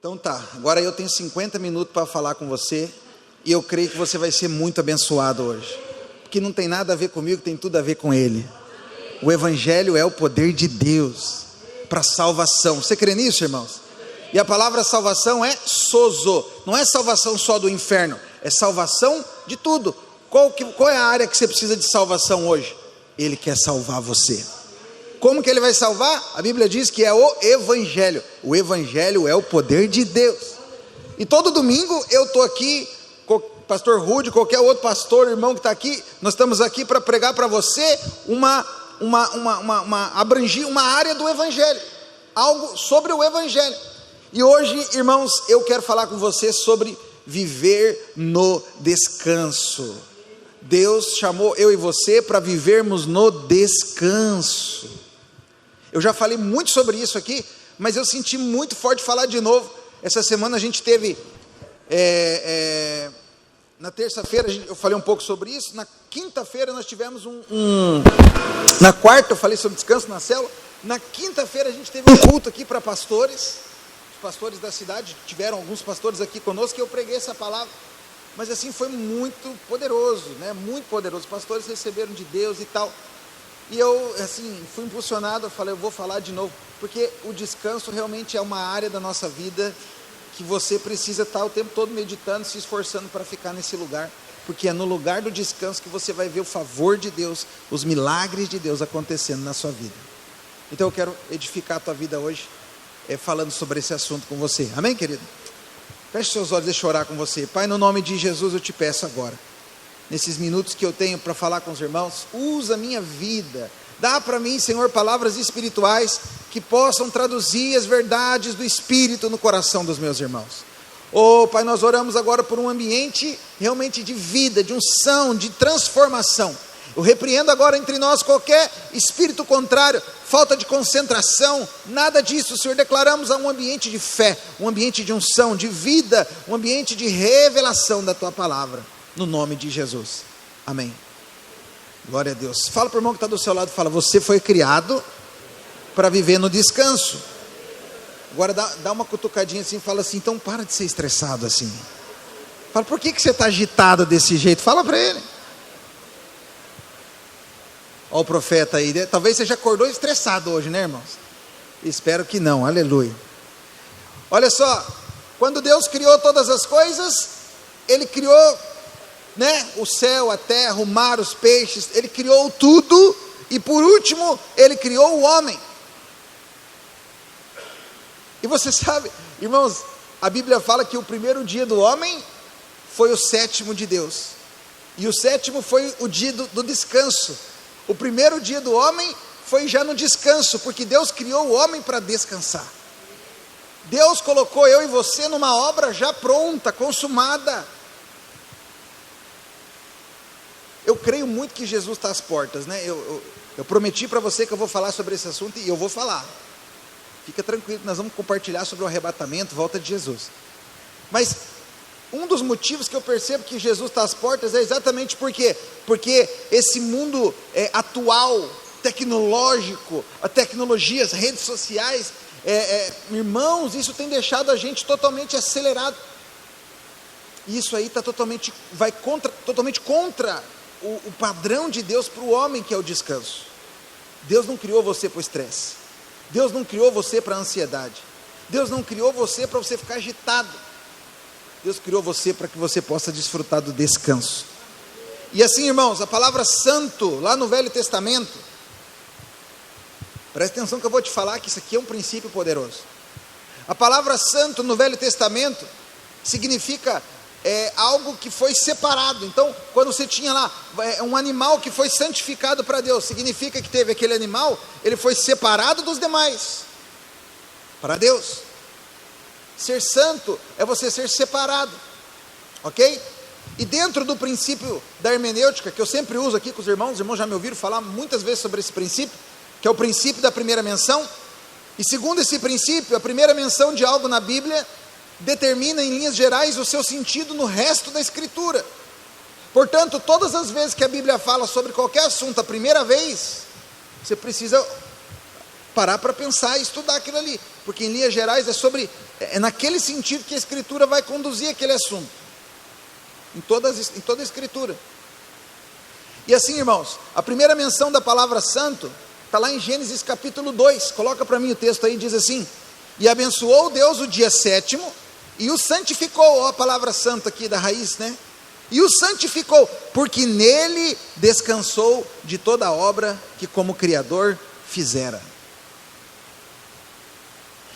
Então tá, agora eu tenho 50 minutos para falar com você e eu creio que você vai ser muito abençoado hoje, porque não tem nada a ver comigo, tem tudo a ver com Ele. O Evangelho é o poder de Deus para salvação. Você crê nisso, irmãos? E a palavra salvação é sozo, não é salvação só do inferno, é salvação de tudo. Qual é a área que você precisa de salvação hoje? Ele quer salvar você. Como que Ele vai salvar? A Bíblia diz que é o Evangelho. O Evangelho é o poder de Deus. E todo domingo eu estou aqui, com o pastor Rude, qualquer outro pastor, irmão que está aqui, nós estamos aqui para pregar para você abrangir uma área do Evangelho, algo sobre o Evangelho. E hoje, irmãos, eu quero falar com você sobre viver no descanso. Deus chamou eu e você para vivermos no descanso. Eu já falei muito sobre isso aqui, mas eu senti muito forte falar de novo. Essa semana a gente teve, na terça-feira eu falei um pouco sobre isso, na quinta-feira nós tivemos na quarta eu falei sobre descanso na célula, na quinta-feira a gente teve um culto aqui para pastores, os pastores da cidade, tiveram alguns pastores aqui conosco e eu preguei essa palavra, mas assim foi muito poderoso, né? Muito poderoso, os pastores receberam de Deus e tal. E eu, assim, fui impulsionado, eu falei, eu vou falar de novo, porque o descanso realmente é uma área da nossa vida que você precisa estar o tempo todo meditando, se esforçando para ficar nesse lugar, porque é no lugar do descanso que você vai ver o favor de Deus, os milagres de Deus acontecendo na sua vida. Então eu quero edificar a tua vida hoje, falando sobre esse assunto com você, amém, querido? Feche seus olhos, deixa eu orar com você. Pai, no nome de Jesus eu te peço agora, nesses minutos que eu tenho para falar com os irmãos, usa a minha vida, dá para mim, Senhor, palavras espirituais que possam traduzir as verdades do Espírito no coração dos meus irmãos. Pai, nós oramos agora por um ambiente realmente de vida, de unção, de transformação. Eu repreendo agora entre nós qualquer espírito contrário, falta de concentração, nada disso, Senhor. Declaramos um ambiente de fé, um ambiente de unção, de vida, um ambiente de revelação da Tua palavra. No nome de Jesus, amém. Glória a Deus. Fala para o irmão que está do seu lado, fala, você foi criado para viver no descanso. Agora dá uma cutucadinha assim, fala assim, então para de ser estressado assim. Fala, por que você está agitado desse jeito? Fala para ele. Olha o profeta aí, talvez você já acordou estressado hoje, né, irmãos? Espero que não, aleluia. Olha só, quando Deus criou todas as coisas, Ele criou, né, o céu, a terra, o mar, os peixes, Ele criou tudo, e por último, Ele criou o homem. E você sabe, irmãos, a Bíblia fala que o primeiro dia do homem foi o sétimo de Deus, e o sétimo foi o dia do descanso. O primeiro dia do homem foi já no descanso, porque Deus criou o homem para descansar. Deus colocou eu e você numa obra já pronta, consumada. Eu creio muito que Jesus está às portas, né? Eu prometi para você que eu vou falar sobre esse assunto e eu vou falar. Fica tranquilo, nós vamos compartilhar sobre o arrebatamento, volta de Jesus. Mas um dos motivos que eu percebo que Jesus está às portas é exatamente porque esse mundo atual, tecnológico, a tecnologia, as redes sociais, irmãos, isso tem deixado a gente totalmente acelerado. E isso aí vai totalmente contra o padrão de Deus para o homem, que é o descanso. Deus não criou você para o estresse. Deus não criou você para a ansiedade. Deus não criou você para você ficar agitado. Deus criou você para que você possa desfrutar do descanso. E assim, irmãos, a palavra santo, lá no Velho Testamento, presta atenção que eu vou te falar que isso aqui é um princípio poderoso. A palavra santo no Velho Testamento significa algo que foi separado. Então, quando você tinha lá um animal que foi santificado para Deus, significa que teve aquele animal, ele foi separado dos demais, para Deus. Ser santo é você ser separado, ok? E dentro do princípio da hermenêutica, que eu sempre uso aqui com os irmãos já me ouviram falar muitas vezes sobre esse princípio, que é o princípio da primeira menção. E segundo esse princípio, a primeira menção de algo na Bíblia determina em linhas gerais o seu sentido no resto da Escritura. Portanto, todas as vezes que a Bíblia fala sobre qualquer assunto a primeira vez, você precisa parar para pensar e estudar aquilo ali, porque em linhas gerais é naquele sentido que a Escritura vai conduzir aquele assunto, em toda a Escritura. E assim, irmãos, a primeira menção da palavra santo está lá em Gênesis capítulo 2, coloca para mim o texto aí, diz assim: e abençoou Deus o dia sétimo, e o santificou, ó, a palavra santo aqui da raiz, né? E o santificou, porque nele descansou de toda a obra que como Criador fizera.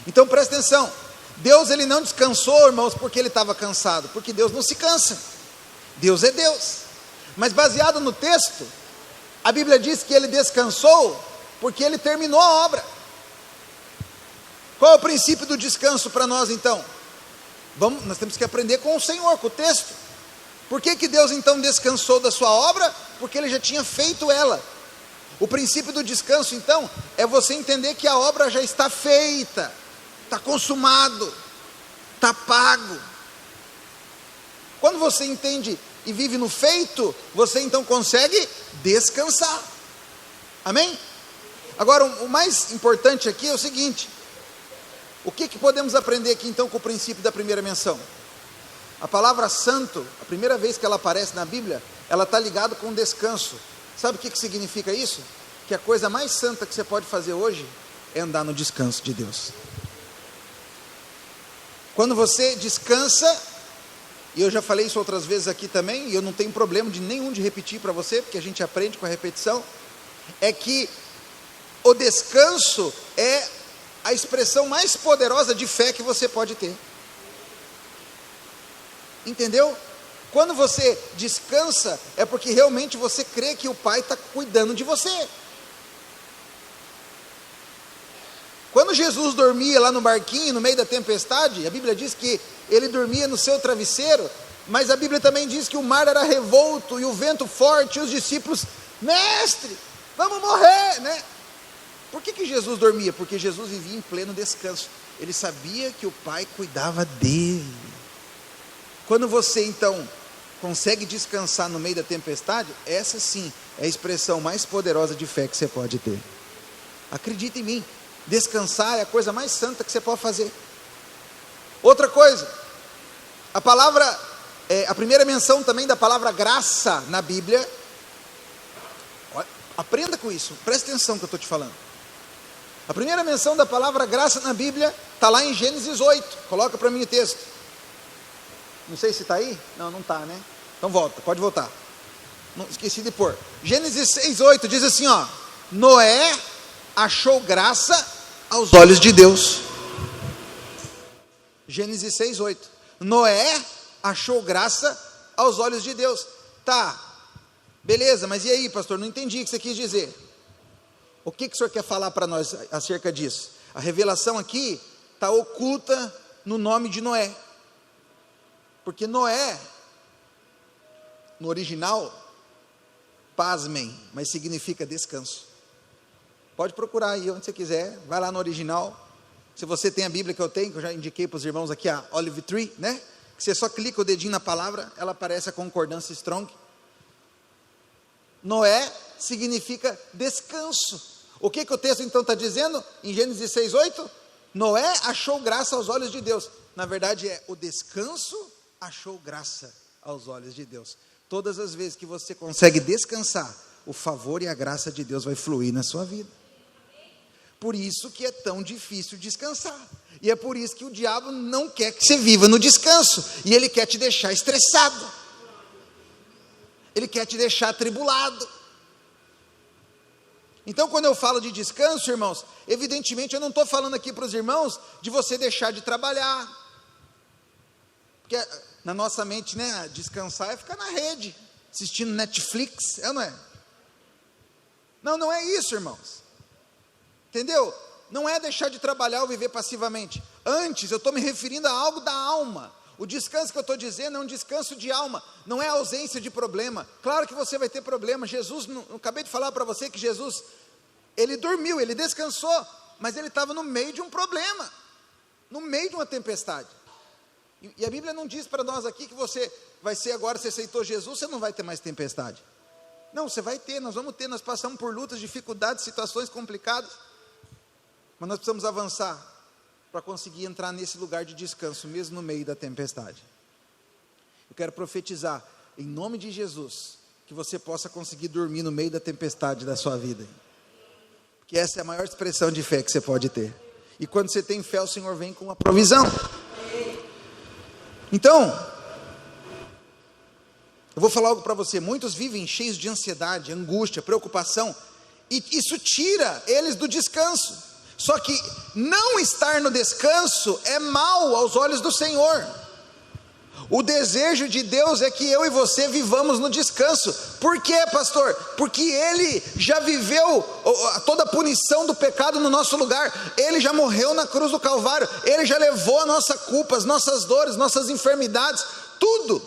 Então presta atenção, Deus ele não descansou, irmãos, porque ele estava cansado, porque Deus não se cansa, Deus é Deus. Mas baseado no texto, a Bíblia diz que ele descansou porque ele terminou a obra. Qual é o princípio do descanso para nós então? Nós temos que aprender com o Senhor, com o texto. Por que Deus então descansou da sua obra? Porque ele já tinha feito ela. O princípio do descanso então é você entender que a obra já está feita, está consumado, está pago. Quando você entende e vive no feito, você então consegue descansar. Amém? Agora, o mais importante aqui é o seguinte: o que podemos aprender aqui então com o princípio da primeira menção? A palavra santo, a primeira vez que ela aparece na Bíblia, ela está ligada com descanso. Sabe o que significa isso? Que a coisa mais santa que você pode fazer hoje é andar no descanso de Deus. Quando você descansa, e eu já falei isso outras vezes aqui também, e eu não tenho problema nenhum de repetir para você, porque a gente aprende com a repetição, é que o descanso é a expressão mais poderosa de fé que você pode ter. Entendeu? Quando você descansa, é porque realmente você crê que o Pai está cuidando de você. Quando Jesus dormia lá no barquinho, no meio da tempestade, a Bíblia diz que ele dormia no seu travesseiro, mas a Bíblia também diz que o mar era revolto e o vento forte, e os discípulos: mestre, vamos morrer, né? Por que Jesus dormia? Porque Jesus vivia em pleno descanso. Ele sabia que o Pai cuidava dele. Quando você então consegue descansar no meio da tempestade, essa sim é a expressão mais poderosa de fé que você pode ter. Acredita em mim, descansar é a coisa mais santa que você pode fazer. Outra coisa, a primeira menção também da palavra graça na Bíblia, aprenda com isso, presta atenção no que eu estou te falando. A primeira menção da palavra graça na Bíblia está lá em Gênesis 8, coloca para mim o texto. Não sei se está aí, não está, né? Então volta, pode voltar, não, esqueci de pôr. Gênesis 6:8 diz assim, ó: Noé achou graça aos olhos de Deus. Gênesis 6:8, Noé achou graça aos olhos de Deus. Tá, beleza, mas e aí, pastor, não entendi o que você quis dizer. O que o senhor quer falar para nós acerca disso? A revelação aqui está oculta no nome de Noé, porque Noé, no original, pasmem, mas significa descanso. Pode procurar aí onde você quiser, vai lá no original. Se você tem a Bíblia que eu tenho, que eu já indiquei para os irmãos aqui, a Olive Tree, né? Que você só clica o dedinho na palavra, ela aparece a concordância strong. Noé significa descanso. O que o texto então está dizendo? Em Gênesis 6:8, Noé achou graça aos olhos de Deus. Na verdade o descanso achou graça aos olhos de Deus. Todas as vezes que você consegue descansar, o favor e a graça de Deus vai fluir na sua vida. Por isso que é tão difícil descansar. E é por isso que o diabo não quer que você viva no descanso. E ele quer te deixar estressado. Ele quer te deixar atribulado. Então, quando eu falo de descanso, irmãos, evidentemente eu não estou falando aqui para os irmãos de você deixar de trabalhar. Porque na nossa mente, né, descansar é ficar na rede, assistindo Netflix, não é? Não é isso, irmãos. Entendeu? Não é deixar de trabalhar ou viver passivamente. Antes, eu estou me referindo a algo da alma. O descanso que eu estou dizendo é um descanso de alma, não é ausência de problema. Claro que você vai ter problema. Jesus, eu acabei de falar para você que Jesus, ele dormiu, ele descansou, mas ele estava no meio de um problema, no meio de uma tempestade. E a Bíblia não diz para nós aqui que você vai ser agora, você aceitou Jesus, você não vai ter mais tempestade. Não, você vai ter, nós vamos ter, nós passamos por lutas, dificuldades, situações complicadas. Mas nós precisamos avançar para conseguir entrar nesse lugar de descanso, mesmo no meio da tempestade. Eu quero profetizar, em nome de Jesus, que você possa conseguir dormir no meio da tempestade da sua vida. Porque essa é a maior expressão de fé que você pode ter. E quando você tem fé, o Senhor vem com uma provisão. Então, eu vou falar algo para você. Muitos vivem cheios de ansiedade, angústia, preocupação, e isso tira eles do descanso. Só que não estar no descanso é mal aos olhos do Senhor. O desejo de Deus é que eu e você vivamos no descanso. Por quê, pastor? Porque Ele já viveu toda a punição do pecado no nosso lugar. Ele já morreu na cruz do Calvário. Ele já levou a nossa culpa, as nossas dores, nossas enfermidades, tudo.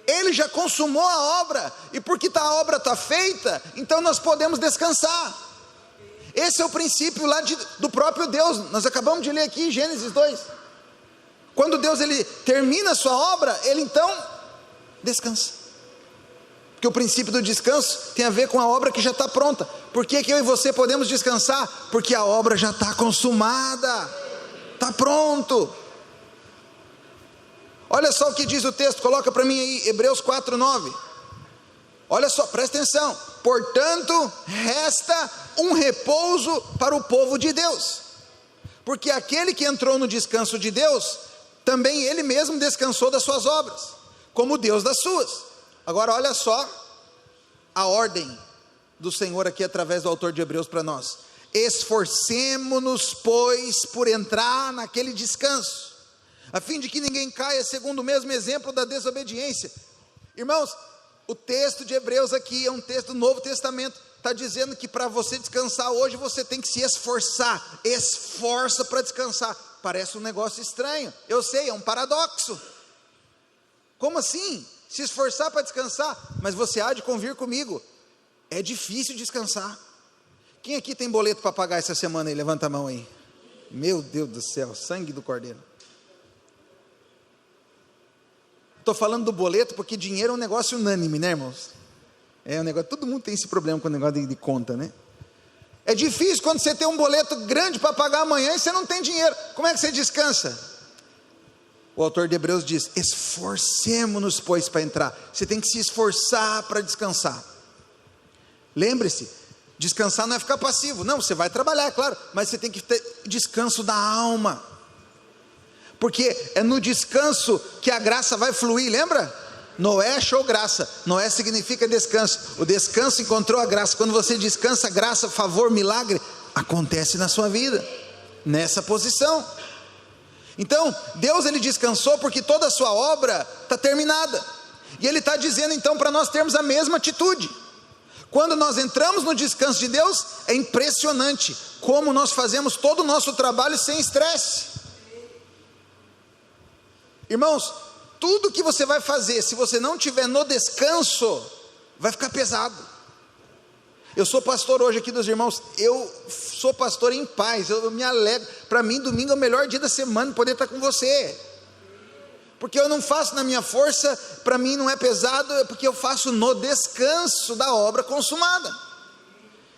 Ele já consumou a obra. E porque a obra está feita, então nós podemos descansar. Esse é o princípio lá do próprio Deus. Nós acabamos de ler aqui em Gênesis 2. Quando Deus ele termina a sua obra, Ele então descansa. Porque o princípio do descanso tem a ver com a obra que já está pronta. Por que eu e você podemos descansar? Porque a obra já está consumada, está pronto. Olha só o que diz o texto, coloca para mim aí, Hebreus 4:9. Olha só, presta atenção. Portanto, resta um repouso para o povo de Deus. Porque aquele que entrou no descanso de Deus, também Ele mesmo descansou das suas obras, como Deus das suas. Agora olha só a ordem do Senhor aqui através do autor de Hebreus para nós. Esforcemo-nos, pois, por entrar naquele descanso, a fim de que ninguém caia segundo o mesmo exemplo da desobediência. Irmãos, o texto de Hebreus aqui é um texto do Novo Testamento, está dizendo que para você descansar hoje, você tem que se esforçar, esforça para descansar. Parece um negócio estranho, eu sei, é um paradoxo. Como assim? Se esforçar para descansar? Mas você há de convir comigo, é difícil descansar. Quem aqui tem boleto para pagar essa semana aí? Levanta a mão aí. Meu Deus do céu, sangue do cordeiro. Estou falando do boleto porque dinheiro é um negócio unânime, né, irmãos? É um negócio, todo mundo tem esse problema com o negócio de conta, né? É difícil quando você tem um boleto grande para pagar amanhã e você não tem dinheiro. Como é que você descansa? O autor de Hebreus diz: esforcemo-nos, pois, para entrar. Você tem que se esforçar para descansar. Lembre-se, descansar não é ficar passivo. Não, você vai trabalhar, é claro, mas você tem que ter descanso da alma. Porque é no descanso que a graça vai fluir, lembra? Noé achou graça. Noé significa descanso. O descanso encontrou a graça. Quando você descansa, graça, favor, milagre acontece na sua vida, nessa posição. Então, Deus ele descansou porque toda a sua obra está terminada. E Ele está dizendo então para nós termos a mesma atitude. Quando nós entramos no descanso de Deus, é impressionante como nós fazemos todo o nosso trabalho sem estresse. Irmãos, tudo que você vai fazer, se você não estiver no descanso, vai ficar pesado. Eu sou pastor hoje aqui dos irmãos, eu sou pastor em paz, eu me alegro. Para mim, domingo é o melhor dia da semana, poder estar com você. Porque eu não faço na minha força, para mim não é pesado, é porque eu faço no descanso da obra consumada.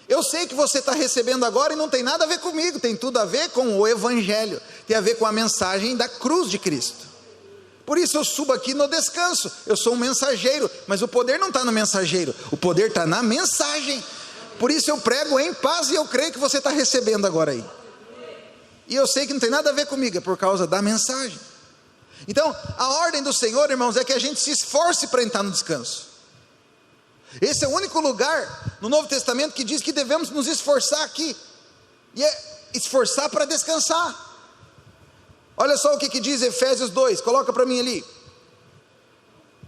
Eu sei que você está recebendo agora e não tem nada a ver comigo, tem tudo a ver com o Evangelho, tem a ver com a mensagem da cruz de Cristo. Por isso eu subo aqui no descanso, eu sou um mensageiro, mas o poder não está no mensageiro, o poder está na mensagem. Por isso eu prego em paz e eu creio que você está recebendo agora aí. E eu sei que não tem nada a ver comigo, é por causa da mensagem. Então, a ordem do Senhor, irmãos, é que a gente se esforce para entrar no descanso. Esse é o único lugar no Novo Testamento que diz que devemos nos esforçar aqui. E é esforçar para descansar. Olha só o que diz Efésios 2, coloca para mim ali.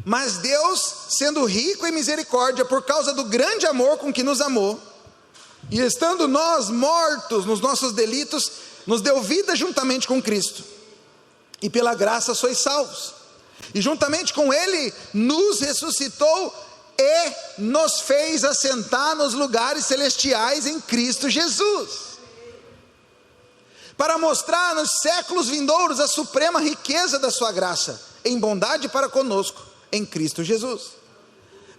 Mas Deus, sendo rico em misericórdia, por causa do grande amor com que nos amou, e estando nós mortos nos nossos delitos, nos deu vida juntamente com Cristo, e pela graça sois salvos, e juntamente com Ele nos ressuscitou e nos fez assentar nos lugares celestiais em Cristo Jesus, para mostrar nos séculos vindouros a suprema riqueza da sua graça, em bondade para conosco, em Cristo Jesus.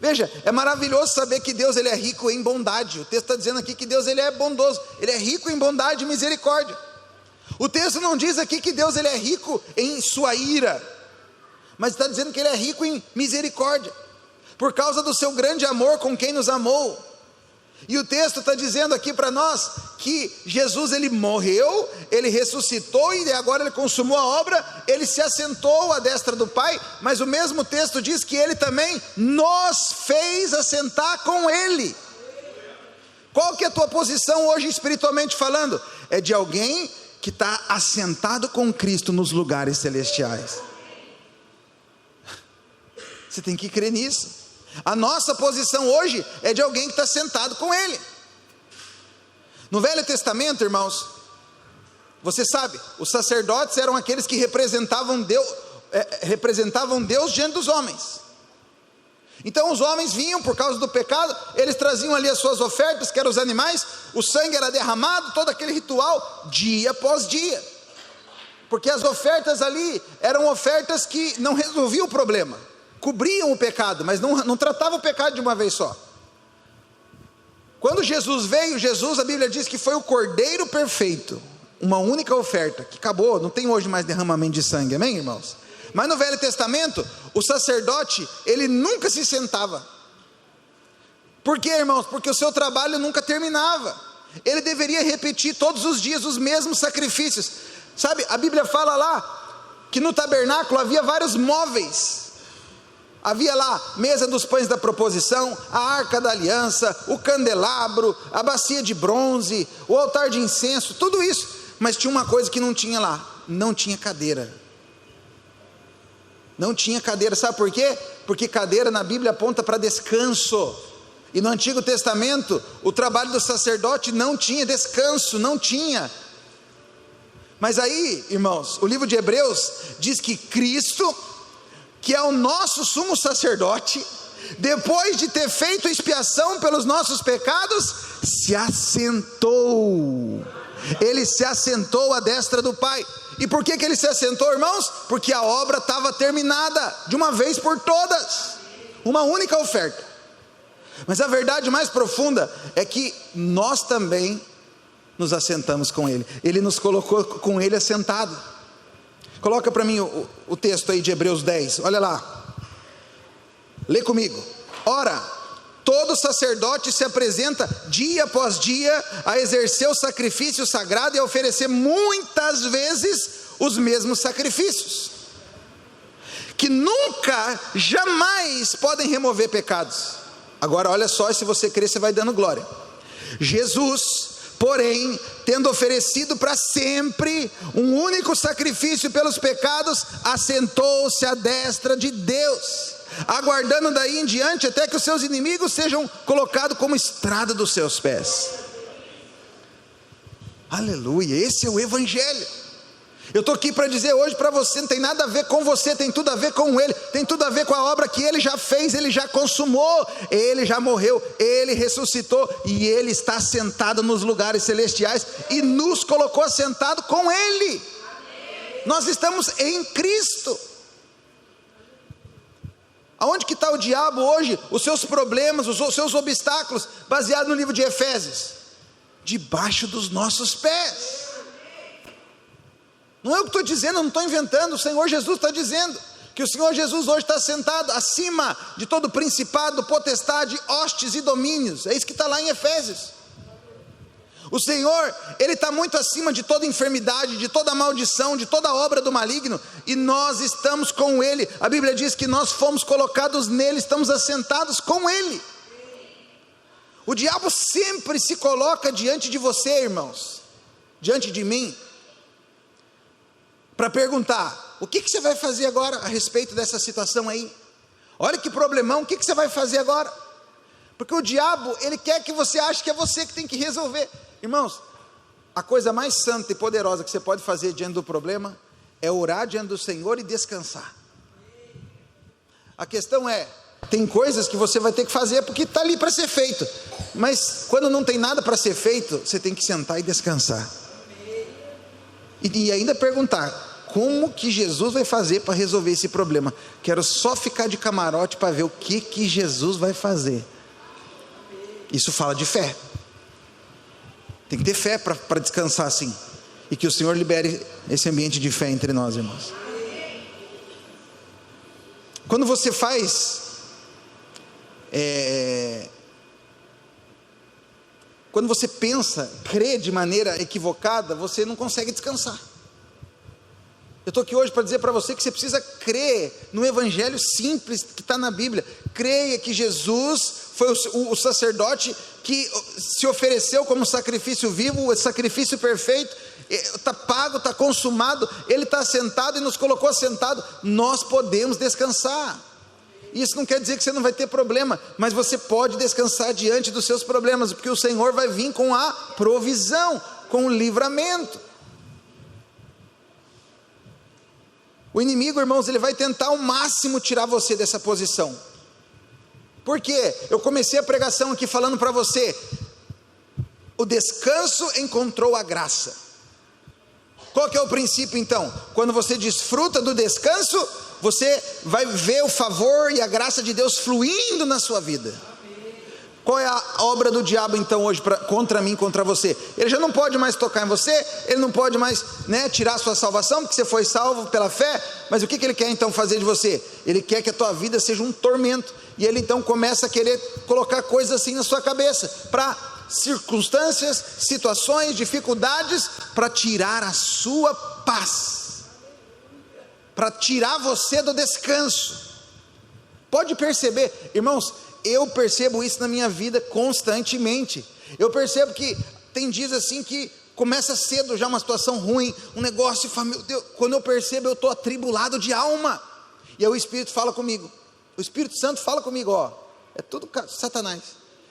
Veja, é maravilhoso saber que Deus ele é rico em bondade. O texto está dizendo aqui que Deus ele é bondoso, ele é rico em bondade e misericórdia. O texto não diz aqui que Deus ele é rico em sua ira, mas está dizendo que ele é rico em misericórdia, por causa do seu grande amor com quem nos amou. E o texto está dizendo aqui para nós que Jesus ele morreu, ele ressuscitou e agora ele consumou a obra, ele se assentou à destra do Pai, mas o mesmo texto diz que ele também nos fez assentar com ele. Qual que é a tua posição hoje espiritualmente falando? É de alguém que está assentado com Cristo nos lugares celestiais. Você tem que crer nisso. A nossa posição hoje é de alguém que está sentado com Ele. No Velho Testamento, irmãos, você sabe, os sacerdotes eram aqueles que representavam Deus diante dos homens. Então os homens vinham por causa do pecado, eles traziam ali as suas ofertas, que eram os animais, o sangue era derramado, todo aquele ritual, dia após dia. Porque as ofertas ali eram ofertas que não resolviam o problema, cobriam o pecado, mas não tratavam o pecado de uma vez só. Quando Jesus veio, a Bíblia diz que foi o Cordeiro perfeito, uma única oferta, que acabou, não tem hoje mais derramamento de sangue, amém, irmãos? Mas no Velho Testamento, o sacerdote, ele nunca se sentava. Por quê, irmãos? Porque o seu trabalho nunca terminava. Ele deveria repetir todos os dias os mesmos sacrifícios. Sabe, a Bíblia fala lá, que no tabernáculo havia vários móveis. Havia lá mesa dos pães da proposição, a arca da aliança, o candelabro, a bacia de bronze, o altar de incenso, tudo isso. Mas tinha uma coisa que não tinha lá, não tinha cadeira. Não tinha cadeira, sabe por quê? Porque cadeira na Bíblia aponta para descanso. E no Antigo Testamento, o trabalho do sacerdote não tinha descanso, não tinha. Mas aí, irmãos, o livro de Hebreus diz que Cristo, que é o nosso sumo sacerdote, depois de ter feito expiação pelos nossos pecados, se assentou. Ele se assentou à destra do Pai. E por que ele se assentou, irmãos? Porque a obra estava terminada, de uma vez por todas, uma única oferta. Mas a verdade mais profunda é que nós também nos assentamos com Ele. Ele nos colocou com Ele assentado. Coloca para mim o texto aí de Hebreus 10, olha lá, lê comigo. Ora, todo sacerdote se apresenta dia após dia a exercer o sacrifício sagrado e a oferecer muitas vezes os mesmos sacrifícios, que nunca, jamais podem remover pecados. Agora olha só, se você crer, você vai dando glória. Jesus, porém, tendo oferecido para sempre um único sacrifício pelos pecados, assentou-se à destra de Deus, aguardando daí em diante até que os seus inimigos sejam colocados como estrada dos seus pés. Aleluia, esse é o Evangelho. Eu estou aqui para dizer hoje para você, não tem nada a ver com você, tem tudo a ver com Ele, tem tudo a ver com a obra que Ele já fez, Ele já consumou, Ele já morreu, Ele ressuscitou e Ele está sentado nos lugares celestiais e nos colocou assentado com Ele. Nós estamos em Cristo. Aonde que está o diabo hoje? Os seus problemas, os seus obstáculos, baseado no livro de Efésios, debaixo dos nossos pés. Não é o que estou dizendo, eu não estou inventando, o Senhor Jesus está dizendo, que o Senhor Jesus hoje está sentado acima de todo principado, potestade, hostes e domínios, é isso que está lá em Efésios. O Senhor, Ele está muito acima de toda enfermidade, de toda maldição, de toda obra do maligno, e nós estamos com Ele. A Bíblia diz que nós fomos colocados nele, estamos assentados com Ele. O diabo sempre se coloca diante de você, irmãos, diante de mim, para perguntar, o que você vai fazer agora a respeito dessa situação aí? Olha que problemão, o que você vai fazer agora? Porque o diabo, ele quer que você ache que é você que tem que resolver. Irmãos, a coisa mais santa e poderosa que você pode fazer diante do problema é orar diante do Senhor e descansar. A questão é, tem coisas que você vai ter que fazer porque está ali para ser feito, mas quando não tem nada para ser feito, você tem que sentar e descansar. E ainda perguntar, como que Jesus vai fazer para resolver esse problema. Quero só ficar de camarote para ver o que Jesus vai fazer. Isso fala de fé. Tem que ter fé para descansar assim. E que o Senhor libere esse ambiente de fé entre nós, irmãos. Quando você faz... Quando você pensa, crê de maneira equivocada, você não consegue descansar. Eu estou aqui hoje para dizer para você que você precisa crer no evangelho simples que está na Bíblia. Creia que Jesus foi o sacerdote que se ofereceu como sacrifício vivo, o sacrifício perfeito, está pago, está consumado, Ele está assentado e nos colocou assentado, nós podemos descansar. Isso não quer dizer que você não vai ter problema, mas você pode descansar diante dos seus problemas, porque o Senhor vai vir com a provisão, com o livramento. O inimigo, irmãos, ele vai tentar ao máximo tirar você dessa posição. Por quê? Eu comecei a pregação aqui falando para você, o descanso encontrou a graça. Qual que é o princípio então? Quando você desfruta do descanso, você vai ver o favor e a graça de Deus fluindo na sua vida. Qual é a obra do diabo então hoje contra mim, contra você? Ele já não pode mais tocar em você, ele não pode mais tirar a sua salvação, porque você foi salvo pela fé, mas o que ele quer então fazer de você? Ele quer que a tua vida seja um tormento, e ele então começa a querer colocar coisas assim na sua cabeça, para circunstâncias, situações, dificuldades, para tirar a sua paz, para tirar você do descanso. Pode perceber, irmãos, eu percebo isso na minha vida constantemente. Eu percebo que tem dias assim que começa cedo já uma situação ruim, um negócio, meu Deus, quando eu percebo eu estou atribulado de alma, e aí o Espírito fala comigo, o Espírito Santo fala comigo, é tudo Satanás,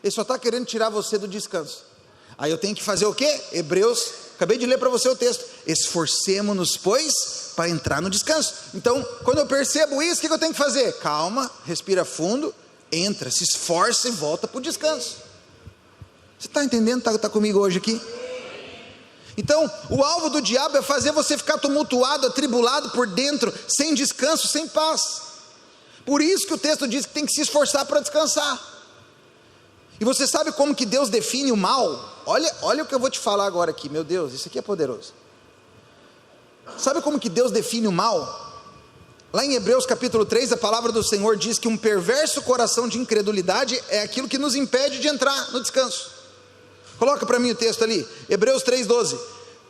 ele só está querendo tirar você do descanso. Aí eu tenho que fazer o quê? Hebreus, acabei de ler para você o texto, esforcemo-nos pois para entrar no descanso. Então quando eu percebo isso, o que eu tenho que fazer? Calma, respira fundo, entra, se esforça e volta para o descanso. Você está entendendo? Está comigo hoje aqui? Então o alvo do diabo é fazer você ficar tumultuado, atribulado por dentro, sem descanso, sem paz. Por isso que o texto diz que tem que se esforçar para descansar. E você sabe como que Deus define o mal? Olha o que eu vou te falar agora aqui, meu Deus, isso aqui é poderoso. Sabe como que Deus define o mal? Lá em Hebreus capítulo 3, a palavra do Senhor diz que um perverso coração de incredulidade é aquilo que nos impede de entrar no descanso. Coloca para mim o texto ali, Hebreus 3,12.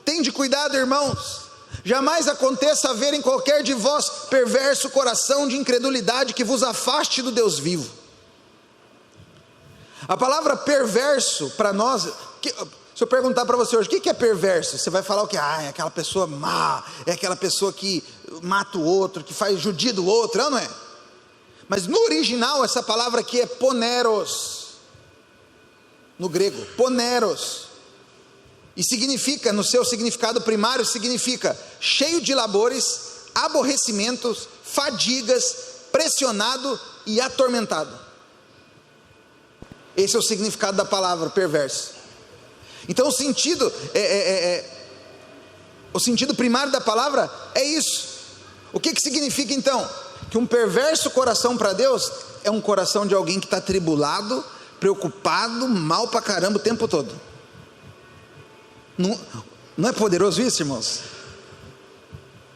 Tende cuidado, irmãos, jamais aconteça haver em qualquer de vós perverso coração de incredulidade que vos afaste do Deus vivo. A palavra perverso para nós, se eu perguntar para você hoje, o que é perverso? Você vai falar o que? É aquela pessoa má, é aquela pessoa que mata o outro, que faz judia do outro, não é? Mas no original essa palavra aqui é poneros, no grego, poneros, e significa, no seu significado primário, significa cheio de labores, aborrecimentos, fadigas, pressionado e atormentado. Esse é o significado da palavra perverso. Então o sentido o sentido primário da palavra é isso. O que significa então? Que um perverso coração para Deus é um coração de alguém que está atribulado, preocupado, mal pra caramba o tempo todo. Não é poderoso isso, irmãos?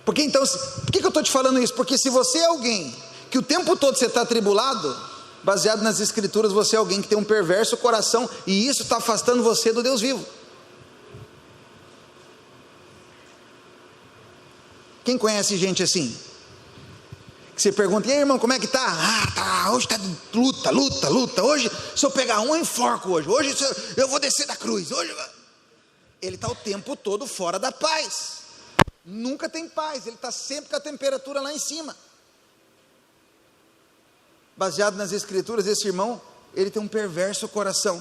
Porque então, por que eu estou te falando isso? Porque se você é alguém que o tempo todo você está atribulado, baseado nas escrituras, você é alguém que tem um perverso coração, e isso está afastando você do Deus vivo. Quem conhece gente assim? Que você pergunta, e aí, irmão, como é que tá? Hoje está luta, hoje se eu pegar um, eu enforco hoje eu vou descer da cruz, ele está o tempo todo fora da paz, nunca tem paz, ele está sempre com a temperatura lá em cima. Baseado nas escrituras, esse irmão, ele tem um perverso coração.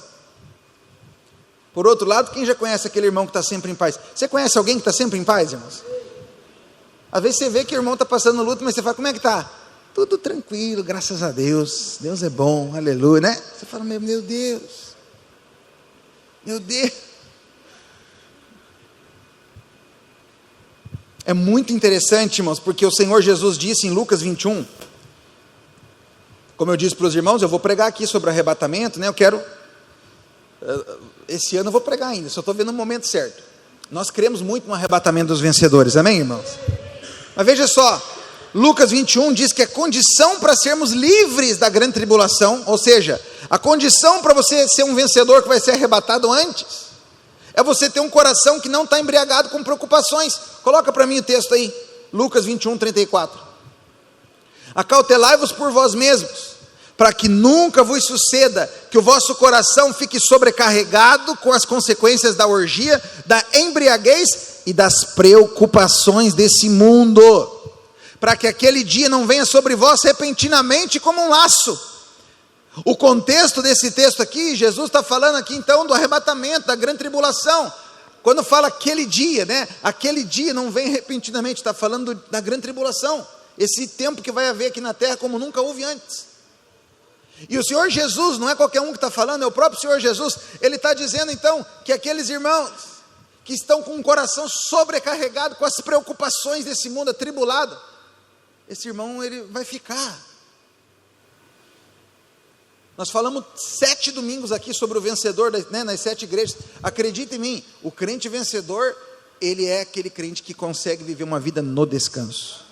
Por outro lado, quem já conhece aquele irmão que está sempre em paz? Você conhece alguém que está sempre em paz, irmãos? Às vezes você vê que o irmão está passando luto, mas você fala, como é que está? Tudo tranquilo, graças a Deus, Deus é bom, aleluia, né? Você fala, meu Deus, É muito interessante, irmãos, porque o Senhor Jesus disse em Lucas 21, como eu disse para os irmãos, eu vou pregar aqui sobre arrebatamento, né? Esse ano eu vou pregar ainda, só estou vendo o momento certo. Nós cremos muito no arrebatamento dos vencedores, amém, irmãos? Mas veja só, Lucas 21 diz que a condição para sermos livres da grande tribulação, ou seja, a condição para você ser um vencedor que vai ser arrebatado antes, é você ter um coração que não está embriagado com preocupações. Coloca para mim o texto aí, Lucas 21, 34. Acautelai-vos por vós mesmos, para que nunca vos suceda que o vosso coração fique sobrecarregado com as consequências da orgia, da embriaguez e das preocupações desse mundo, para que aquele dia não venha sobre vós repentinamente como um laço. O contexto desse texto aqui, Jesus está falando aqui então do arrebatamento, da grande tribulação. Quando fala aquele dia, né? Aquele dia não vem repentinamente, está falando da grande tribulação. Esse tempo que vai haver aqui na terra como nunca houve antes. E o Senhor Jesus, não é qualquer um que está falando, é o próprio Senhor Jesus. Ele está dizendo então que aqueles irmãos que estão com o coração sobrecarregado com as preocupações desse mundo atribulado, esse irmão ele vai ficar. Nós falamos 7 domingos aqui sobre o vencedor, né, nas 7 igrejas. Acredita em mim, o crente vencedor, ele é aquele crente que consegue viver uma vida no descanso.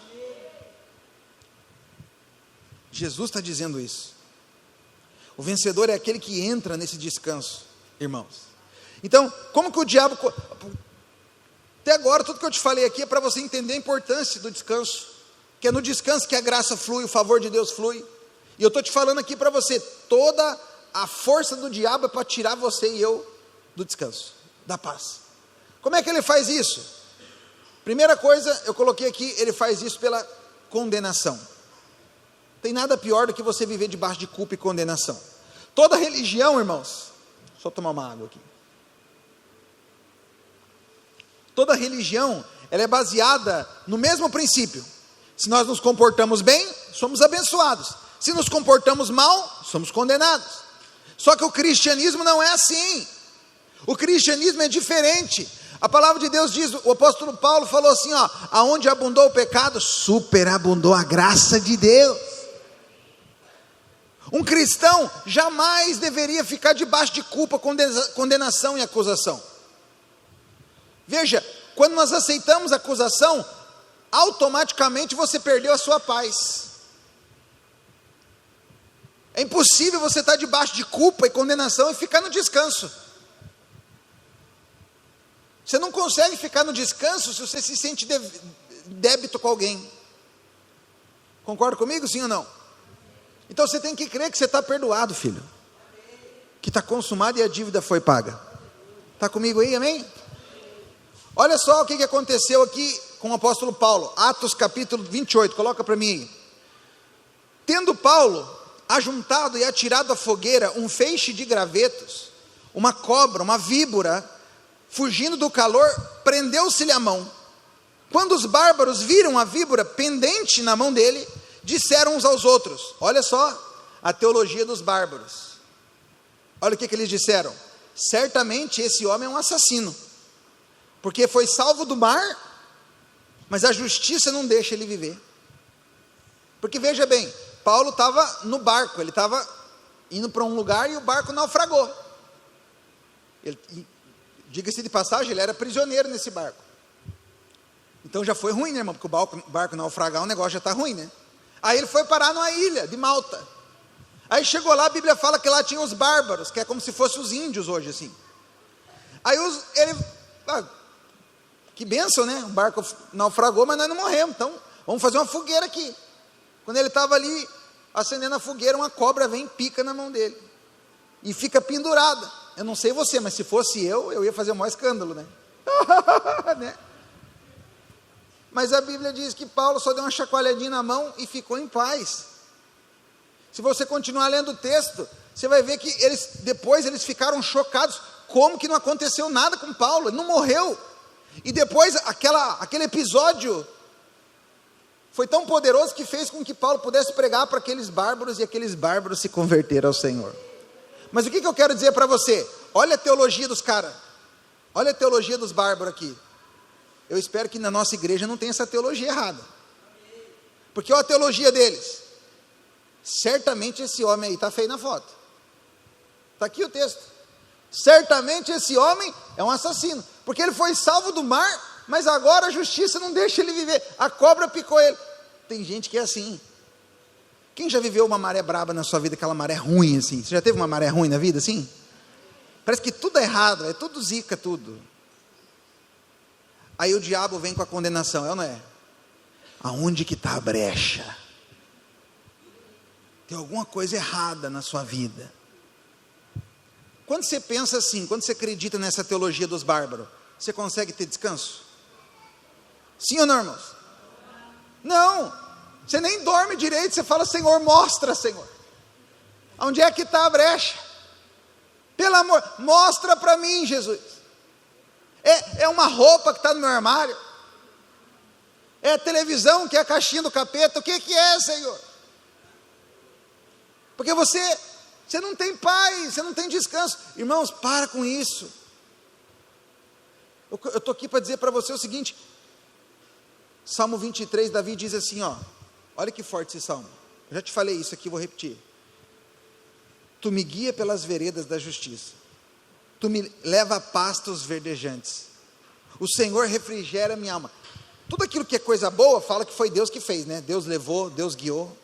Jesus está dizendo isso. O vencedor é aquele que entra nesse descanso, irmãos. Então, como que o diabo... Até agora, tudo que eu te falei aqui é para você entender a importância do descanso. Que é no descanso que a graça flui, o favor de Deus flui. E eu estou te falando aqui para você, toda a força do diabo é para tirar você e eu do descanso, da paz. Como é que ele faz isso? Primeira coisa, eu coloquei aqui, ele faz isso pela condenação. Tem nada pior do que você viver debaixo de culpa e condenação. Toda religião, irmãos, só tomar uma água aqui. Toda religião, ela é baseada no mesmo princípio. Se nós nos comportamos bem, somos abençoados. Se nos comportamos mal, somos condenados. Só que o cristianismo não é assim. O cristianismo é diferente. A palavra de Deus diz, o apóstolo Paulo falou assim, ó, aonde abundou o pecado, superabundou a graça de Deus. Um cristão jamais deveria ficar debaixo de culpa, condenação e acusação. Veja, quando nós aceitamos a acusação, automaticamente você perdeu a sua paz. É impossível você estar debaixo de culpa e condenação e ficar no descanso. Você não consegue ficar no descanso se você se sente débito com alguém. Concorda comigo, sim ou não? Então você tem que crer que você está perdoado, filho. Que está consumado e a dívida foi paga. Está comigo aí, amém? Olha só o que aconteceu aqui com o apóstolo Paulo. Atos capítulo 28, coloca para mim aí. Tendo Paulo ajuntado e atirado à fogueira um feixe de gravetos, uma cobra, uma víbora, fugindo do calor, prendeu-se-lhe a mão. Quando os bárbaros viram a víbora pendente na mão dele, disseram uns aos outros, olha só, a teologia dos bárbaros. Olha o que eles disseram, certamente esse homem é um assassino, porque foi salvo do mar, mas a justiça não deixa ele viver. Porque veja bem, Paulo estava no barco, ele estava indo para um lugar e o barco naufragou. Diga-se de passagem, ele era prisioneiro nesse barco. Então já foi ruim, né, irmão? Porque o barco naufragar, o negócio já está ruim, né? Aí ele foi parar numa ilha de Malta. Aí chegou lá, a Bíblia fala que lá tinha os bárbaros, que é como se fossem os índios hoje, assim. Aí que bênção, né? O barco naufragou, mas nós não morremos, então vamos fazer uma fogueira aqui. Quando ele estava ali acendendo a fogueira, uma cobra vem e pica na mão dele. E fica pendurada. Eu não sei você, mas se fosse eu ia fazer o maior escândalo, né? Né? Mas a Bíblia diz que Paulo só deu uma chacoalhadinha na mão e ficou em paz. Se você continuar lendo o texto, você vai ver que depois eles ficaram chocados. Como que não aconteceu nada com Paulo? Ele não morreu. E depois aquele episódio foi tão poderoso que fez com que Paulo pudesse pregar para aqueles bárbaros e aqueles bárbaros se converteram ao Senhor. Mas o que eu quero dizer para você? Olha a teologia dos caras. Olha a teologia dos bárbaros aqui. eu espero que na nossa igreja não tenha essa teologia errada. Porque olha a teologia deles. Certamente esse homem aí está feio na foto. Está aqui o texto. Certamente esse homem é um assassino. Porque ele foi salvo do mar, mas agora a justiça não deixa ele viver. A cobra picou ele. Tem gente que é assim. Quem já viveu uma maré braba na sua vida, aquela maré ruim assim? Você já teve uma maré ruim na vida assim? Parece que tudo é errado, é tudo zica, tudo. Aí o diabo vem com a condenação, é ou não é? Aonde que está a brecha? Tem alguma coisa errada na sua vida. Quando você pensa assim, quando você acredita nessa teologia dos bárbaros, você consegue ter descanso? Sim ou não, irmãos? Não, você nem dorme direito, você fala, Senhor, mostra, Senhor. Onde é que está a brecha? Pelo amor, mostra para mim, Jesus. É uma roupa que está no meu armário? É a televisão que é a caixinha do capeta? O que é, Senhor? Porque você não tem paz, você não tem descanso. Irmãos, para com isso. Eu estou aqui para dizer para você o seguinte. Salmo 23, Davi diz assim, ó. Olha que forte esse salmo. Eu já te falei isso aqui, vou repetir. Tu me guia pelas veredas da justiça. Tu me leva a pastos verdejantes. O Senhor refrigera minha alma. Tudo aquilo que é coisa boa, fala que foi Deus que fez, né? Deus levou, Deus guiou.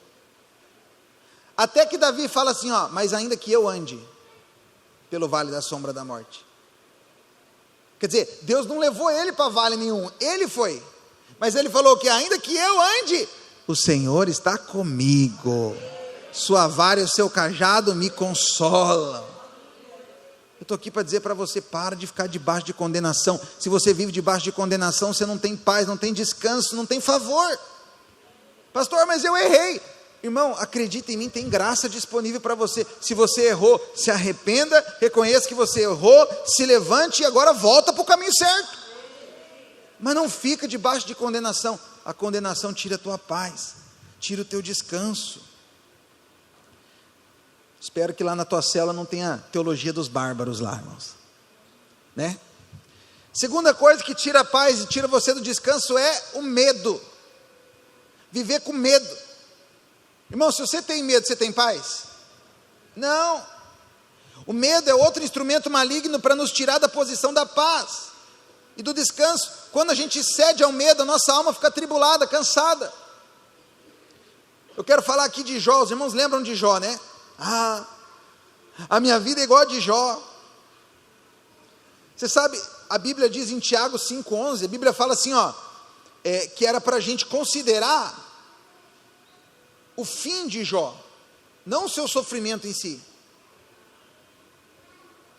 Até que Davi fala assim, ó, mas ainda que eu ande pelo vale da sombra da morte. Quer dizer, Deus não levou ele para vale nenhum, ele foi. Mas ele falou que ainda que eu ande, o Senhor está comigo. Sua vara e o seu cajado me consolam. Eu estou aqui para dizer para você, para de ficar debaixo de condenação. Se você vive debaixo de condenação, você não tem paz, não tem descanso, não tem favor. Pastor, mas eu errei. Irmão, acredita em mim, tem graça disponível para você. Se você errou, se arrependa, reconheça que você errou, se levante e agora volta para o caminho certo. Mas não fica debaixo de condenação. A condenação tira a tua paz, tira o teu descanso. Espero que lá na tua cela não tenha teologia dos bárbaros lá, irmãos. Né? Segunda coisa que tira a paz e tira você do descanso é o medo. Viver com medo. Irmão, se você tem medo, você tem paz? Não. O medo é outro instrumento maligno para nos tirar da posição da paz e do descanso. Quando a gente cede ao medo, a nossa alma fica atribulada, cansada. Eu quero falar aqui de Jó. Os irmãos lembram de Jó, né? A minha vida é igual a de Jó. Você sabe, a Bíblia diz em Tiago 5,11, a Bíblia fala assim, ó, que era para a gente considerar o fim de Jó, não o seu sofrimento em si.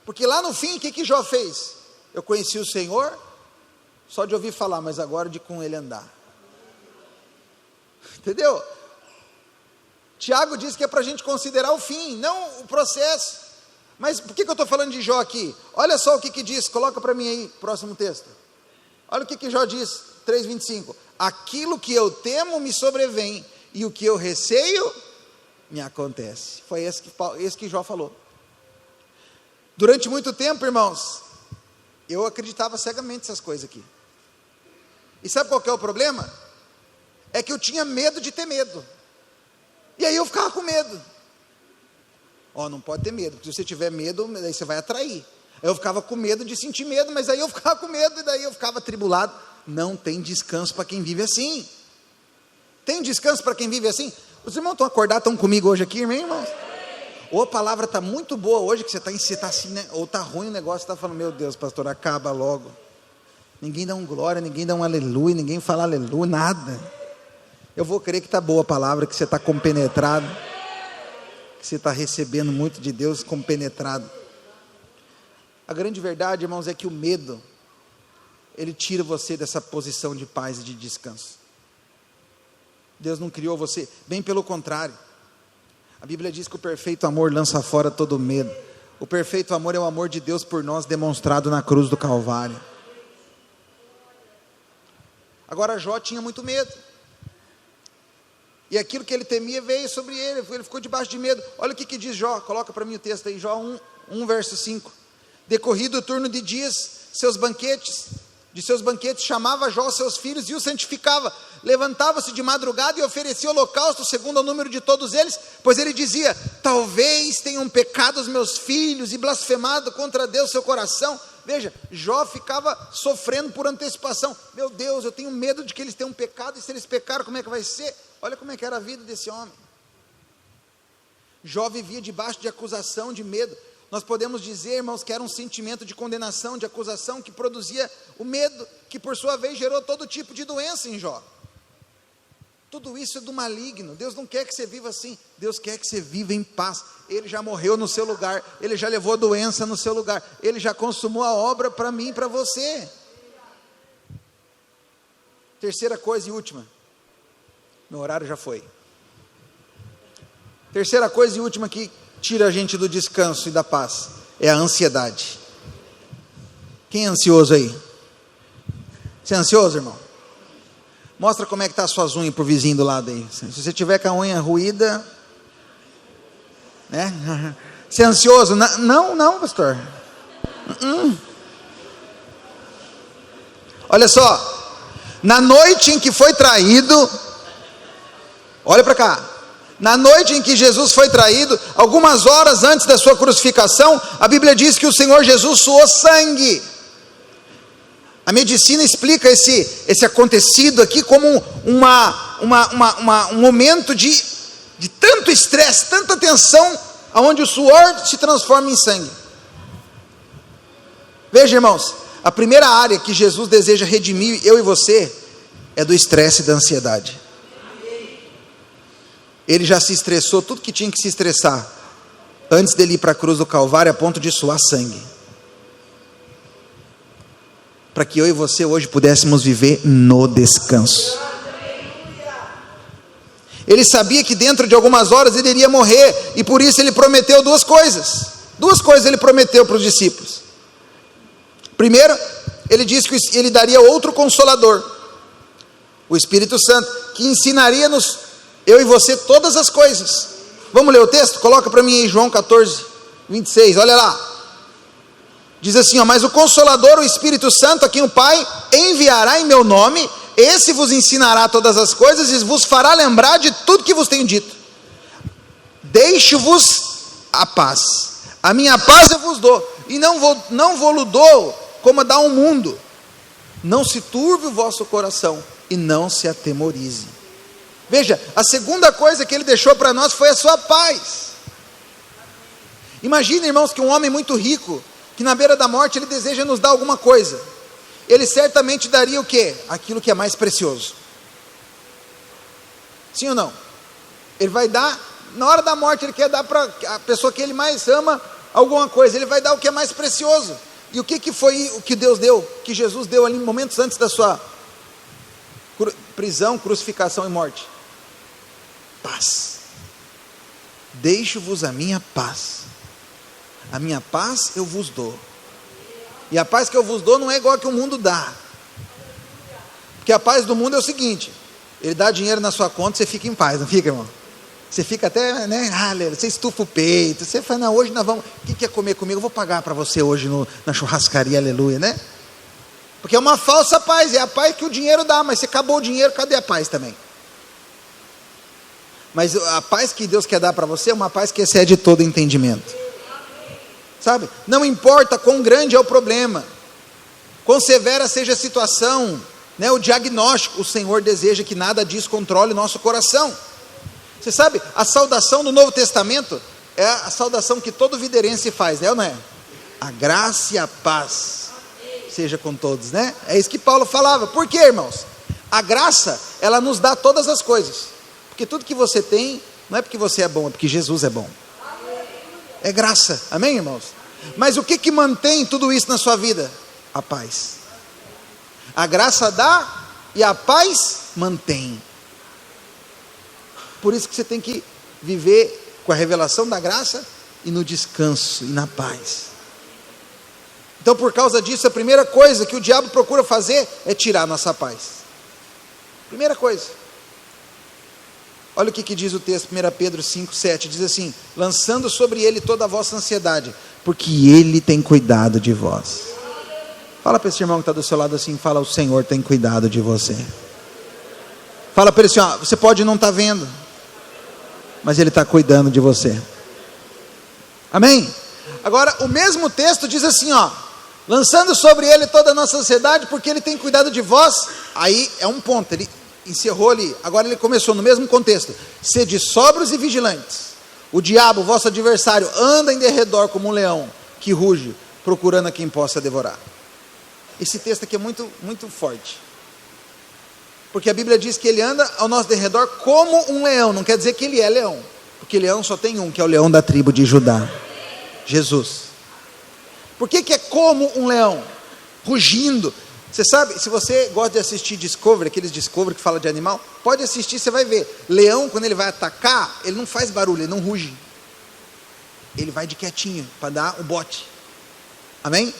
Porque lá no fim, o que Jó fez? Eu conheci o Senhor, só de ouvir falar, mas agora de com Ele andar. Entendeu? Tiago diz que é para a gente considerar o fim, não o processo. Mas por que eu estou falando de Jó aqui? Olha só o que diz, coloca para mim aí, próximo texto. Olha o que Jó diz, 3,25. Aquilo que eu temo me sobrevém, e o que eu receio me acontece. Foi esse que Jó falou. Durante muito tempo, irmãos, eu acreditava cegamente nessas coisas aqui. E sabe qual que é o problema? É que eu tinha medo de ter medo. E aí eu ficava com medo. Não pode ter medo, porque se você tiver medo, daí você vai atrair. Eu ficava com medo de sentir medo, mas aí eu ficava com medo, e daí eu ficava atribulado. Não tem descanso para quem vive assim. Tem descanso para quem vive assim? Os irmãos estão acordados, estão comigo hoje aqui, irmãos? Ou a palavra está muito boa hoje, que você está assim, né? Ou está ruim o negócio, você está falando, meu Deus, pastor, acaba logo. Ninguém dá um glória, ninguém dá um aleluia, ninguém fala aleluia, nada. Eu vou crer que está boa a palavra, que você está compenetrado, que você está recebendo muito de Deus compenetrado. A grande verdade, irmãos, é que o medo, ele tira você dessa posição de paz e de descanso. Deus não criou você, bem pelo contrário. A Bíblia diz que o perfeito amor lança fora todo medo. O perfeito amor é o amor de Deus por nós, demonstrado na cruz do Calvário. Agora Jó tinha muito medo. E aquilo que ele temia veio sobre ele ficou debaixo de medo. Olha o que diz Jó, coloca para mim o texto aí, Jó 1 verso 5. Decorrido o turno de dias, seus banquetes, de seus banquetes, chamava Jó seus filhos e os santificava. Levantava-se de madrugada e oferecia holocausto segundo o número de todos eles, pois ele dizia: talvez tenham pecado os meus filhos e blasfemado contra Deus seu coração. Veja, Jó ficava sofrendo por antecipação. Meu Deus, eu tenho medo de que eles tenham pecado, e se eles pecaram, como é que vai ser? Olha como é que era a vida desse homem. Jó vivia debaixo de acusação, de medo. Nós podemos dizer, irmãos, que era um sentimento de condenação, de acusação, que produzia o medo, que por sua vez gerou todo tipo de doença em Jó. Tudo isso é do maligno. Deus não quer que você viva assim. Deus quer que você viva em paz. Ele já morreu no seu lugar, Ele já levou a doença no seu lugar, Ele já consumou a obra para mim e para você. Terceira coisa e última. Meu horário já foi. Terceira coisa e última que tira a gente do descanso e da paz é a ansiedade. Quem é ansioso aí? Você é ansioso, irmão? Mostra como é que está as suas unhas para o vizinho do lado aí. Se você tiver com a unha ruída, né? Você é ansioso? Não, pastor. Olha só, na noite em que foi traído, olha para cá, na noite em que Jesus foi traído, algumas horas antes da sua crucificação, a Bíblia diz que o Senhor Jesus suou sangue. A medicina explica esse acontecido aqui como um momento de tanto estresse, tanta tensão, onde o suor se transforma em sangue. Veja, irmãos, a primeira área que Jesus deseja redimir, eu e você, é do estresse e da ansiedade. Ele já se estressou, tudo que tinha que se estressar, antes dele ir para a cruz do Calvário, a ponto de suar sangue. Para que eu e você hoje pudéssemos viver no descanso. Ele sabia que dentro de algumas horas ele iria morrer, e por isso ele prometeu duas coisas. Duas coisas ele prometeu para os discípulos. Primeiro, ele disse que ele daria outro Consolador, o Espírito Santo, que ensinaria-nos, eu e você, todas as coisas. Vamos ler o texto? Coloca para mim aí, João 14, 26, olha lá. Diz assim, mas o Consolador, o Espírito Santo, a quem o Pai enviará em meu nome, esse vos ensinará todas as coisas e vos fará lembrar de tudo que vos tenho dito. Deixo-vos a paz, a minha paz eu vos dou, e não vou-lo dou como dá o mundo. Não se turbe o vosso coração e não se atemorize. Veja, a segunda coisa que ele deixou para nós foi a sua paz. Imagina, irmãos, que um homem muito rico, que na beira da morte ele deseja nos dar alguma coisa, ele certamente daria o quê? Aquilo que é mais precioso. Sim ou não? Ele vai dar, na hora da morte ele quer dar para a pessoa que ele mais ama alguma coisa, ele vai dar o que é mais precioso. E o que foi o que Deus deu, que Jesus deu ali momentos antes da sua prisão, crucificação e morte? Paz. Deixo-vos a minha paz eu vos dou. E a paz que eu vos dou não é igual a que o mundo dá. Porque a paz do mundo é o seguinte: ele dá dinheiro na sua conta, você fica em paz, não fica, irmão? Você fica até, né? Você estufa o peito, você fala, não, hoje nós vamos, o que quer comer comigo? Eu vou pagar para você hoje na churrascaria, aleluia, né? Porque é uma falsa paz, é a paz que o dinheiro dá, mas se acabou o dinheiro, cadê a paz também? Mas a paz que Deus quer dar para você é uma paz que excede todo entendimento. Sabe? Não importa quão grande é o problema, quão severa seja a situação, né, o diagnóstico, o Senhor deseja que nada disso controle o nosso coração. Você sabe, a saudação do Novo Testamento é a saudação que todo viderense faz, né ou não é? A graça e a paz seja com todos, né? É isso que Paulo falava. Por quê, irmãos? A graça, ela nos dá todas as coisas, porque tudo que você tem, não é porque você é bom, é porque Jesus é bom. É graça, amém, irmãos? Mas o que mantém tudo isso na sua vida? A paz. A graça dá e a paz mantém. Por isso que você tem que viver com a revelação da graça e no descanso e na paz. Então, por causa disso, a primeira coisa que o diabo procura fazer é tirar a nossa paz. Primeira coisa. Olha o que diz o texto, 1 Pedro 5,7, diz assim: lançando sobre ele toda a vossa ansiedade, porque ele tem cuidado de vós. Fala para esse irmão que está do seu lado assim, fala: o Senhor tem cuidado de você. Fala para ele assim, ó, você pode não estar vendo, mas Ele está cuidando de você. Amém? Agora, o mesmo texto diz assim, ó: lançando sobre Ele toda a nossa ansiedade, porque Ele tem cuidado de vós. Aí é um ponto, ele encerrou ali. Agora ele começou no mesmo contexto: sede sóbrios e vigilantes. O diabo, vosso adversário, anda em derredor como um leão que ruge, procurando a quem possa devorar. Esse texto aqui é muito, muito forte, porque a Bíblia diz que ele anda ao nosso derredor como um leão. Não quer dizer que ele é leão, porque leão só tem um, que é o leão da tribo de Judá, Jesus. Por que é como um leão? Rugindo. Você sabe, se você gosta de assistir Discovery, aqueles Discovery que fala de animal, pode assistir, você vai ver. Leão, quando ele vai atacar, ele não faz barulho, ele não ruge. Ele vai de quietinho, para dar o bote. Amém?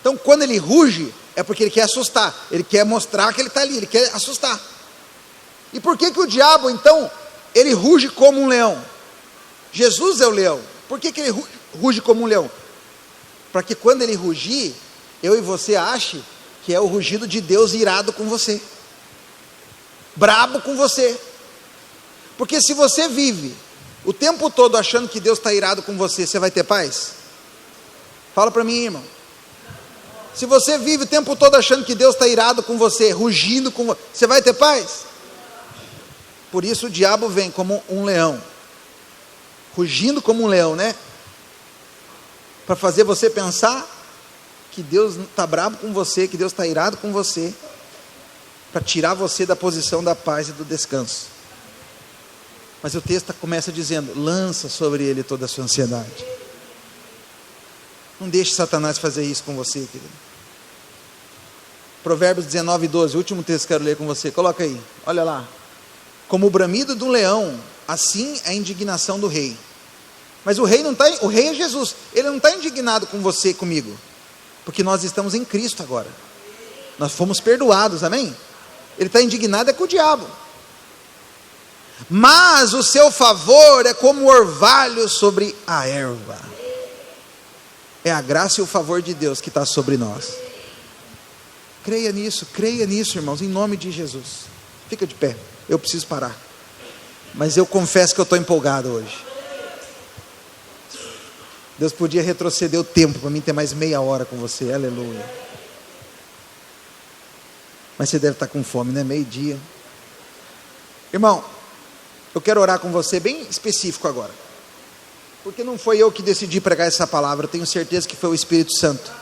Então, quando ele ruge, é porque ele quer assustar. Ele quer mostrar que ele está ali, ele quer assustar. E por que o diabo, então, ele ruge como um leão? Jesus é o leão. Por que ele ruge como um leão? Para que quando ele rugir, eu e você ache que é o rugido de Deus irado com você, brabo com você. Porque se você vive o tempo todo achando que Deus está irado com você, você vai ter paz? Fala para mim, irmão. Se você vive o tempo todo achando que Deus está irado com você, rugindo com você, você vai ter paz? Por isso o diabo vem como um leão, rugindo como um leão, né? Para fazer você pensar que Deus está bravo com você, que Deus está irado com você, para tirar você da posição da paz e do descanso. Mas o texto começa dizendo: lança sobre ele toda a sua ansiedade. Não deixe Satanás fazer isso com você, querido. Provérbios 19:12, o último texto que eu quero ler com você, coloca aí, olha lá. Como o bramido do leão, assim é a indignação do rei. Mas o rei não está, o rei é Jesus, ele não está indignado com você e comigo, porque nós estamos em Cristo agora, nós fomos perdoados, amém? Ele está indignado é com o diabo. Mas o seu favor é como o orvalho sobre a erva. É a graça e o favor de Deus que está sobre nós. Creia nisso, irmãos, em nome de Jesus. Fica de pé, eu preciso parar, mas eu confesso que eu estou empolgado hoje. Deus podia retroceder o tempo para mim ter mais meia hora com você, aleluia. Mas você deve estar com fome, né? Meio-dia. Irmão, eu quero orar com você bem específico agora, porque não foi eu que decidi pregar essa palavra, eu tenho certeza que foi o Espírito Santo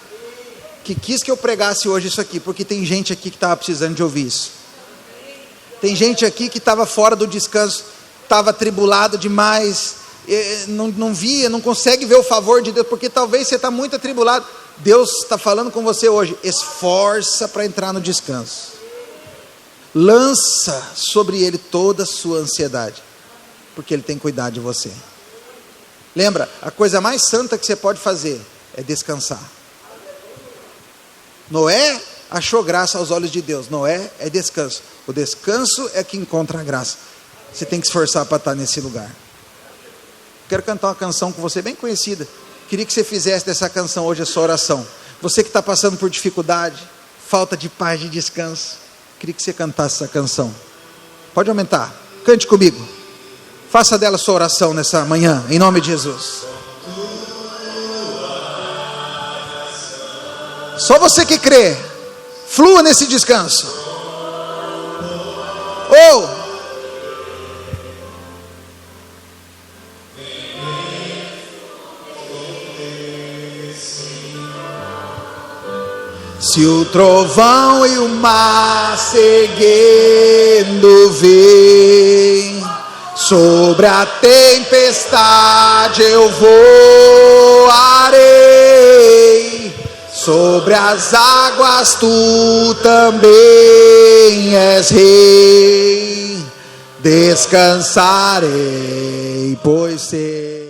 que quis que eu pregasse hoje isso aqui, porque tem gente aqui que estava precisando de ouvir isso. Tem gente aqui que estava fora do descanso, estava atribulado demais, não via, não consegue ver o favor de Deus, porque talvez você está muito atribulado. Deus está falando com você hoje: esforça para entrar no descanso, lança sobre Ele toda a sua ansiedade, porque Ele tem cuidado de você. Lembra, a coisa mais santa que você pode fazer é descansar. Noé achou graça aos olhos de Deus. Noé é descanso. O descanso é que encontra a graça. Você tem que esforçar para estar nesse lugar. Quero cantar uma canção com você bem conhecida. Queria que você fizesse dessa canção hoje a sua oração. Você que está passando por dificuldade, falta de paz, de descanso, queria que você cantasse essa canção. Pode aumentar, cante comigo. Faça dela sua oração nessa manhã, em nome de Jesus. Só você que crê, flua nesse descanso. Se o trovão e o mar seguindo vem, sobre a tempestade eu voarei, sobre as águas tu também és rei, descansarei, pois sei.